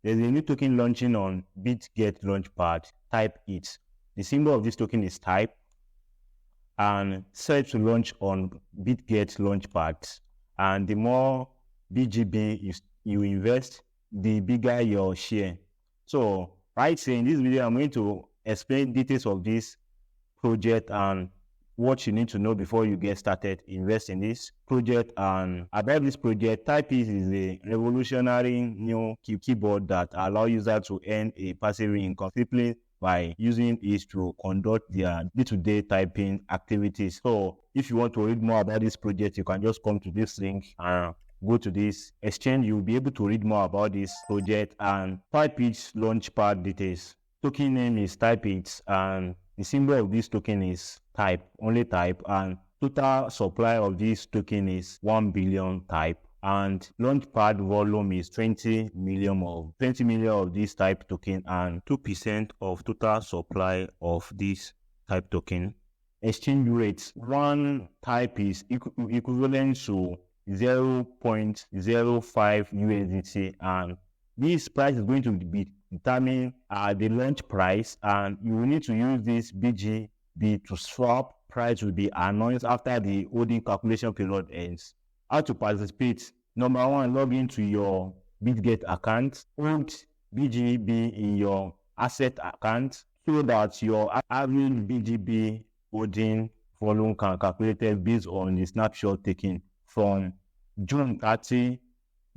there's a new token launching on Bitget Launchpad, TypeIt. The symbol of this token is type and set to launch on Bitget Launchpad. And the more BGB you invest, the bigger your share. So right here in this video, I'm going to explain details of this project and what you need to know before you get started invest in this project. And about this project, TypeIt is a revolutionary new keyboard that allows users to earn a passive income simply by using it to conduct their day-to-day typing activities. So if you want to read more about this project, you can just come to this link and go to this exchange. You'll be able to read more about this project and TypeIt Launchpad details. Token name is TypeIt and the symbol of this token is type, only type, and total supply of this token is 1 billion type, and launchpad volume is 20 million of this type token and 2% of total supply of this type token. Exchange rates, one type is equivalent to 0.05 USDT, and this price is going to be determine the launch price, and you will need to use this BGB to swap. Price will be announced after the holding calculation period ends. How to participate? Number one, log into your Bitget account, hold BGB in your asset account so that your average BGB holding volume can be calculated based on the snapshot taken from June 30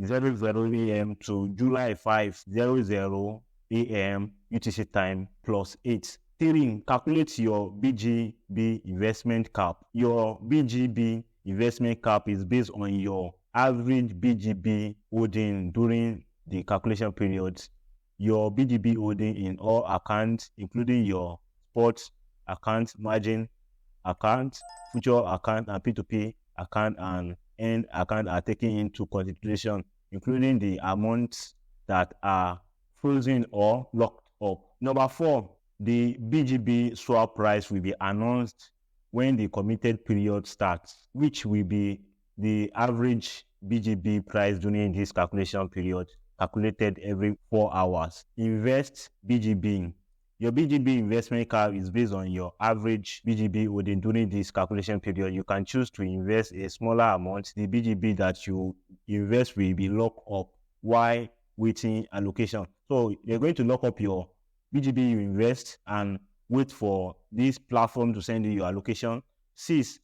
00 a.m. to July 5 00 a.m. UTC time plus 8. 3. Calculate your BGB investment cap. Your BGB investment cap is based on your average BGB holding during the calculation period. Your BGB holding in all accounts, including your sports account, margin account, future account, and P2P account and end account are taken into consideration, including the amounts that are frozen or locked up. Number 4, the BGB swap price will be announced when the committed period starts, which will be the average BGB price during this calculation period, calculated every 4 hours. Invest BGB. Your BGB investment cap is based on your average BGB holding during this calculation period. You can choose to invest a smaller amount. The BGB that you invest will be locked up while waiting allocation. So you're going to lock up your BGB you invest and wait for this platform to send you your allocation. 6.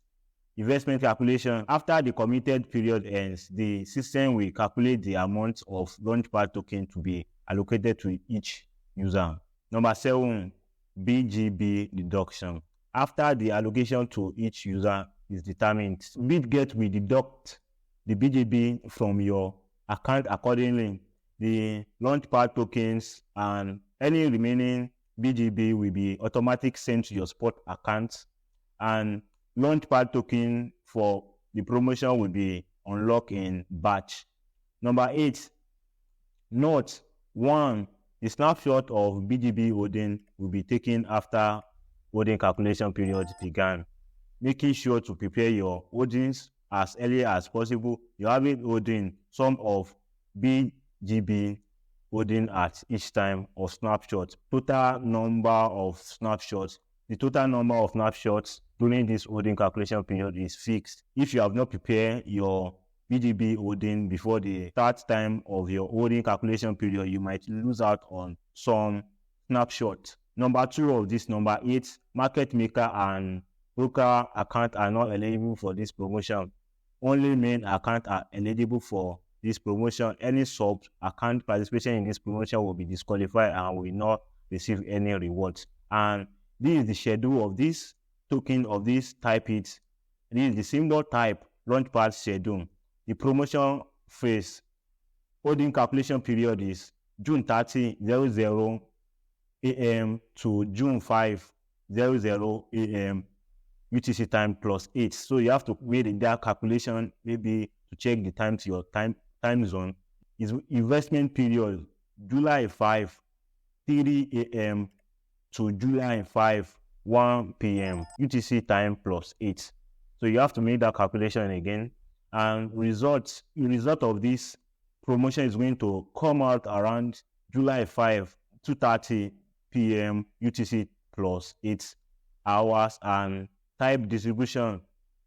Investment calculation. After the committed period ends, the system will calculate the amount of Launchpad token to be allocated to each user. Number 7, BGB deduction. After the allocation to each user is determined, Bitget will deduct the BGB from your account accordingly. The Launchpad tokens and any remaining BGB will be automatically sent to your spot account, and Launchpad token for the promotion will be unlocked in batch. Number 8, note 1. The snapshot of BGB holding will be taken after holding calculation period began, making sure to prepare your holdings as early as possible. You have it holding some of BGB holding at each time of snapshot. Total number of snapshots. The total number of snapshots during this holding calculation period is fixed. If you have not prepared your BGB holding before the start time of your holding calculation period, you might lose out on some snapshot. Number 2 of this, number 8, market maker and broker account are not eligible for this promotion. Only main account are eligible for this promotion. Any sub account participation in this promotion will be disqualified and will not receive any rewards. And this is the schedule of this token of this TypeIt. This is the symbol type Launchpad schedule. The promotion phase, holding calculation period is June 30 00 a.m. to June 5 00 a.m. UTC time plus 8. So you have to wait that calculation maybe to check the time to your time zone. Is investment period July 5 3 a.m. to July 5 1 p.m. UTC time plus 8. So you have to make that calculation again. And the result of this promotion is going to come out around July 5, 2:30 p.m. UTC plus 8 hours, and type distribution.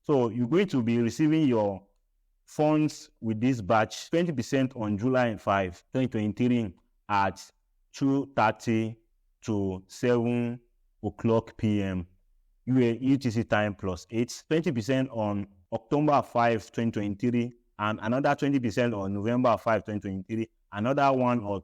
So you're going to be receiving your funds with this batch 20% on July 5, 2023 at 2:30 to 7 o'clock p.m. UTC time plus 8, 20% on October 5, 2023, and another 20% on November 5, 2023, another one or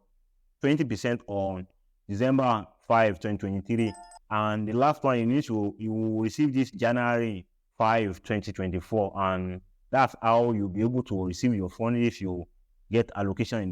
20% on December 5, 2023, and the last one you will receive this January 5, 2024, and that's how you'll be able to receive your fund if you get allocation in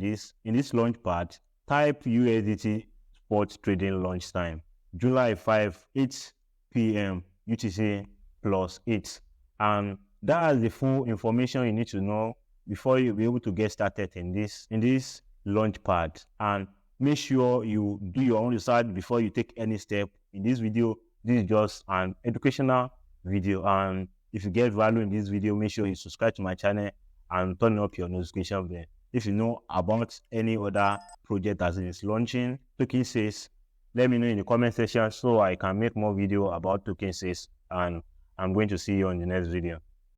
this launch pad. Type USDT spot trading launch time July 5, 8 p.m. UTC plus 8, and that's the full information you need to know before you'll be able to get started in this launch pad. And make sure you do your own research before you take any step. In this video, this is just an educational video, and if you get value in this video, make sure you subscribe to my channel and turn up your notification bell. If you know about any other project that is launching token sales, let me know in the comment section so I can make more video about token sales, and I'm going to see you on the next video.